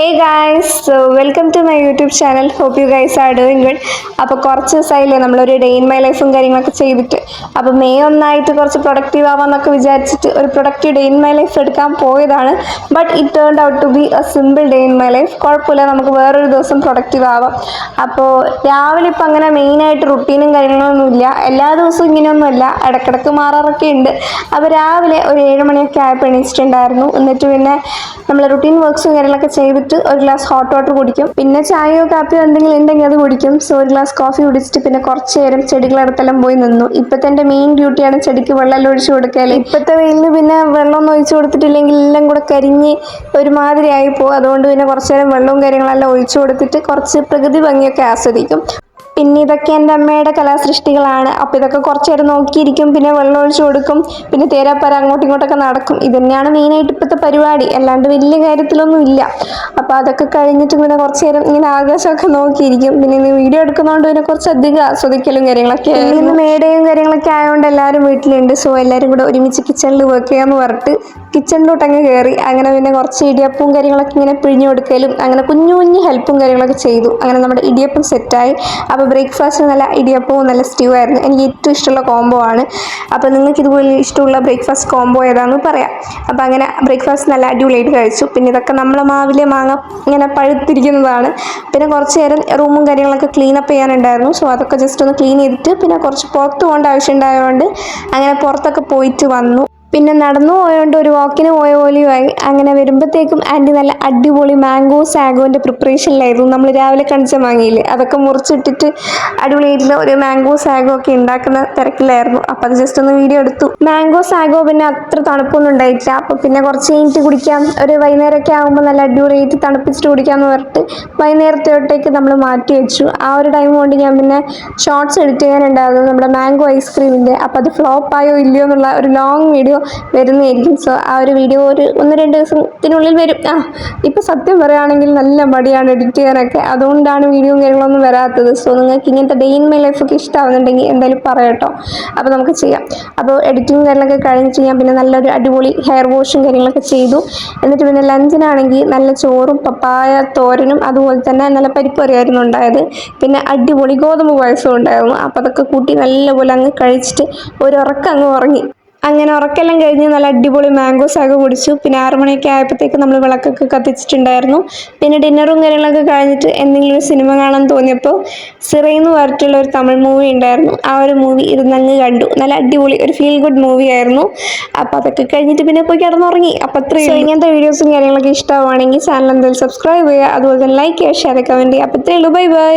Hey guys, so welcome to my YouTube channel. Hope you guys are doing good. അപ്പോൾ കുറച്ച് ദിവസമായില്ലേ നമ്മളൊരു day in my ലൈഫും കാര്യങ്ങളൊക്കെ ചെയ്തിട്ട്. അപ്പോൾ മെയ് 1 കുറച്ച് പ്രൊഡക്റ്റീവ് ആവാമെന്നൊക്കെ വിചാരിച്ചിട്ട് ഒരു productive day in my life എടുക്കാൻ പോയതാണ്. But it turned out to be a simple day in my life. കുഴപ്പമില്ല, നമുക്ക് വേറൊരു ദിവസം പ്രൊഡക്റ്റീവ് ആവാം. അപ്പോൾ രാവിലെ ഇപ്പം അങ്ങനെ മെയിനായിട്ട് റുട്ടീനും കാര്യങ്ങളൊന്നുമില്ല. എല്ലാ ദിവസവും ഇങ്ങനെയൊന്നുമല്ല, ഇടയ്ക്കിടയ്ക്ക് മാറാറൊക്കെ ഉണ്ട്. അപ്പോൾ രാവിലെ ഒരു 7 മണിയൊക്കെ ആയപ്പോൾ എണീച്ചിട്ടുണ്ടായിരുന്നു. എന്നിട്ട് പിന്നെ നമ്മൾ റുട്ടീൻ വർക്ക്സും കാര്യങ്ങളൊക്കെ ചെയ്തിട്ട് ഒരു ഗ്ലാസ് ഹോട്ട് വാട്ടർ കുടിക്കും. പിന്നെ ചായയോ കാപ്പിയോ എന്തെങ്കിലും ഉണ്ടെങ്കിൽ അത് കുടിക്കും. സോ ഒരു ഗ്ലാസ് കോഫി കുടിച്ചിട്ട് പിന്നെ കുറച്ച് നേരം ചെടികളടുത്തെല്ലാം പോയി നിന്നു. ഇപ്പോഴത്തെ എൻ്റെ മെയിൻ ഡ്യൂട്ടിയാണ് ചെടിക്ക് വെള്ളം ഒഴിച്ചു കൊടുക്കൽ. ഇപ്പോഴത്തെ വെയിലിന് പിന്നെ വെള്ളമൊന്നും ഒഴിച്ചു കൊടുത്തിട്ടില്ലെങ്കിൽ എല്ലാം കൂടെ കരിഞ്ഞ് ഒരുമാതിരി ആയിപ്പോവും. അതുകൊണ്ട് പിന്നെ കുറച്ച് നേരം വെള്ളവും കാര്യങ്ങളെല്ലാം ഒഴിച്ചു കൊടുത്തിട്ട് കുറച്ച് പ്രകൃതി ഭംഗിയൊക്കെ ആസ്വദിക്കും. പിന്നെ ഇതൊക്കെ എൻ്റെ അമ്മയുടെ കലാസൃഷ്ടികളാണ്. അപ്പോൾ ഇതൊക്കെ കുറച്ച് നേരം നോക്കിയിരിക്കും, പിന്നെ വെള്ളം ഒഴിച്ചു കൊടുക്കും, പിന്നെ തേരാപ്പാര അങ്ങോട്ടും ഇങ്ങോട്ടൊക്കെ നടക്കും. ഇത് തന്നെയാണ് മെയിനായിട്ട് ഇപ്പോഴത്തെ പരിപാടി, അല്ലാണ്ട് വലിയ കാര്യത്തിലൊന്നും ഇല്ല. അപ്പോൾ അതൊക്കെ കഴിഞ്ഞിട്ട് പിന്നെ കുറച്ച് നേരം ഇങ്ങനെ ആകാശമൊക്കെ നോക്കിയിരിക്കും. പിന്നെ ഇന്ന് വീഡിയോ എടുക്കുന്നതുകൊണ്ട് പിന്നെ കുറച്ച് അധികം ആസ്വദിക്കലും കാര്യങ്ങളൊക്കെ. ഇന്ന് മേടയും കാര്യങ്ങളൊക്കെ ആയതുകൊണ്ട് എല്ലാവരും വീട്ടിലുണ്ട്. സോ എല്ലാവരും കൂടെ ഒരുമിച്ച് കിച്ചണിൽ വർക്ക് ചെയ്യാമെന്ന് പറഞ്ഞിട്ട് കിച്ചണിലോട്ട് അങ്ങ് കയറി. അങ്ങനെ പിന്നെ കുറച്ച് ഇടിയപ്പവും കാര്യങ്ങളൊക്കെ ഇങ്ങനെ പിഴിഞ്ഞു കൊടുക്കലും അങ്ങനെ കുഞ്ഞു കുഞ്ഞു ഹെൽപ്പും കാര്യങ്ങളൊക്കെ ചെയ്തു. അങ്ങനെ നമ്മുടെ ഇടിയപ്പം സെറ്റായി. അപ്പോൾ ബ്രേക്ക്ഫാസ്റ്റ് നല്ല ഇടിയപ്പവും നല്ല സ്റ്റ്യൂ ആയിരുന്നു. എനിക്ക് ഏറ്റവും ഇഷ്ടമുള്ള കോംബോ ആണ്. അപ്പോൾ നിങ്ങൾക്ക് ഇതുപോലെ ഇഷ്ടമുള്ള ബ്രേക്ക്ഫാസ്റ്റ് കോംബോ ഏതാണെന്ന് പറയാം. അപ്പോൾ അങ്ങനെ ബ്രേക്ക്ഫാസ്റ്റ് നല്ല അടിപൊളിയായിട്ട് കഴിച്ചു. പിന്നെ ഇതൊക്കെ നമ്മളെ മാവിലെ മാങ്ങ ഇങ്ങനെ പഴുത്തിരിക്കുന്നതാണ്. പിന്നെ കുറച്ച് നേരം റൂമും കാര്യങ്ങളൊക്കെ ക്ലീനപ്പ് ചെയ്യാനുണ്ടായിരുന്നു. സോ അതൊക്കെ ജസ്റ്റ് ഒന്ന് ക്ലീൻ ചെയ്തിട്ട് പിന്നെ കുറച്ച് പുറത്ത് പോകേണ്ട ആവശ്യം ഉണ്ടായതുകൊണ്ട് അങ്ങനെ പുറത്തൊക്കെ പോയിട്ട് വന്നു. പിന്നെ നടന്നു പോയതുകൊണ്ട് ഒരു വാക്കിന് പോയ പോലെയുമായി. അങ്ങനെ വരുമ്പോഴത്തേക്കും ആൻറ്റി നല്ല അടിപൊളി മാംഗോ സാഗോൻ്റെ പ്രിപ്പറേഷനിലായിരുന്നു. നമ്മൾ രാവിലെ കണിച്ച മാങ്ങയില്ലേ, അതൊക്കെ മുറിച്ചിട്ടിട്ട് അടിപൊളിയായിട്ടുള്ള ഒരു മാംഗോ സാഗോ ഒക്കെ ഉണ്ടാക്കുന്ന തിരക്കിലായിരുന്നു. അപ്പോൾ അത് ജസ്റ്റ് ഒന്ന് വീഡിയോ എടുത്തു. മാംഗോ സാഗോ പിന്നെ അത്ര തണുപ്പൊന്നും ഉണ്ടായിട്ടില്ല. അപ്പോൾ പിന്നെ കുറച്ച് കഴിഞ്ഞിട്ട് കുടിക്കാം, ഒരു വൈകുന്നേരമൊക്കെ ആകുമ്പോൾ നല്ല അടിപൊളിയായിട്ട് തണുപ്പിച്ചിട്ട് കുടിക്കാമെന്ന് പറഞ്ഞിട്ട് വൈകുന്നേരത്തോട്ടേക്ക് നമ്മൾ മാറ്റി വെച്ചു. ആ ഒരു ടൈം കൊണ്ട് ഞാൻ പിന്നെ ഷോർട്സ് എഡിറ്റ് ചെയ്യാനുണ്ടായിരുന്നു നമ്മുടെ മാംഗോ ഐസ്ക്രീമിൻ്റെ. അപ്പോൾ അത് ഫ്ലോപ്പ് ആയോ ഇല്ലയോ എന്നുള്ള ഒരു ലോങ് വീഡിയോ വരുന്നതായിരിക്കും. സോ ആ ഒരു വീഡിയോ ഒരു 1-2 ദിവസത്തിനുള്ളിൽ വരും. ഇപ്പോൾ സത്യം പറയുകയാണെങ്കിൽ നല്ല മടിയാണ് എഡിറ്റ് ചെയ്യാനൊക്കെ, അതുകൊണ്ടാണ് വീഡിയോ കാര്യങ്ങളൊന്നും വരാത്തത്. സോ നിങ്ങൾക്ക് ഇങ്ങനത്തെ ഡേ ഇൻ മൈ ലൈഫൊക്കെ ഇഷ്ടമാവുന്നുണ്ടെങ്കിൽ എന്തായാലും പറയട്ടോ, അപ്പോൾ നമുക്ക് ചെയ്യാം. അപ്പോൾ എഡിറ്റിങ് കാര്യങ്ങളൊക്കെ കഴിഞ്ഞിട്ട് ഞാൻ പിന്നെ നല്ലൊരു അടിപൊളി ഹെയർ വാഷും കാര്യങ്ങളൊക്കെ ചെയ്തു. എന്നിട്ട് പിന്നെ ലഞ്ചിനാണെങ്കിൽ നല്ല ചോറും പപ്പായ തോരനും അതുപോലെ തന്നെ നല്ല പരിപ്പ് കറിയായിരുന്നു ഉണ്ടായത്. പിന്നെ അടിപൊളി ഗോതമ്പ് പായസവും ഉണ്ടായിരുന്നു. അപ്പോൾ അതൊക്കെ കൂട്ടി നല്ലപോലെ അങ്ങ് കഴിച്ചിട്ട് ഒരു ഉറക്കം അങ്ങ് ഉറങ്ങി. അങ്ങനെ ഉറക്കെല്ലാം കഴിഞ്ഞ് നല്ല അടിപൊളി മാംഗോ സാഗോ കുടിച്ചു. പിന്നെ 6 മണിയൊക്കെ ആയപ്പോഴത്തേക്ക് നമ്മൾ വിളക്കൊക്കെ കത്തിച്ചിട്ടുണ്ടായിരുന്നു. പിന്നെ ഡിന്നറും കാര്യങ്ങളൊക്കെ കഴിഞ്ഞിട്ട് എന്തെങ്കിലും ഒരു സിനിമ കാണാൻ തോന്നിയപ്പോൾ സിറയെന്ന് പറഞ്ഞിട്ടുള്ള ഒരു തമിഴ് മൂവി ഉണ്ടായിരുന്നു. ആ ഒരു മൂവി ഇരുന്നങ്ങ് കണ്ടു. നല്ല അടിപൊളി ഒരു ഫീൽ ഗുഡ് മൂവി ആയിരുന്നു. അപ്പോൾ അതൊക്കെ കഴിഞ്ഞിട്ട് പിന്നെ പോയി കിടന്നുറങ്ങി. അപ്പോൾ അത്രയും ഇങ്ങനത്തെ വീഡിയോസും കാര്യങ്ങളൊക്കെ ഇഷ്ടമാണെങ്കിൽ ചാനൽ എന്തായാലും സബ്സ്ക്രൈബ് ചെയ്യുക, അതുപോലെ തന്നെ ലൈക്ക് ചെയ്യുക, ഷെയർ കമൻറ്റ് ചെയ്യുക. അപ്പോൾ ഇത്രയേ ഉള്ളൂ. Bye bye.